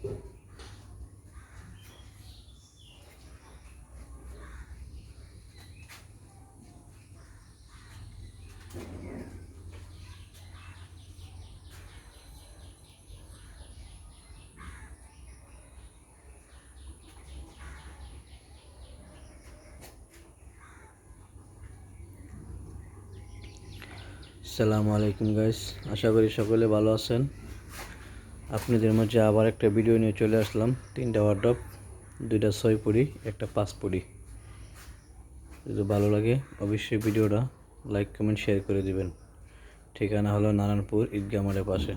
আসসালামু আলাইকুম গাইস, আশা করি সকলে ভালো আছেন। আপনাদের মাঝে আবার একটা ভিডিও নিয়ে চলে আসলাম। 3টা ওয়ার্ড্রপ, 2টা 6 পড়ি, একটা 5 পড়ি। যদি ভালো লাগে অবশ্যই ভিডিওটা লাইক কমেন্ট শেয়ার করে দিবেন। ঠিকানা হলো নারায়ণপুর ঈদগাহ মাঠের পাশে।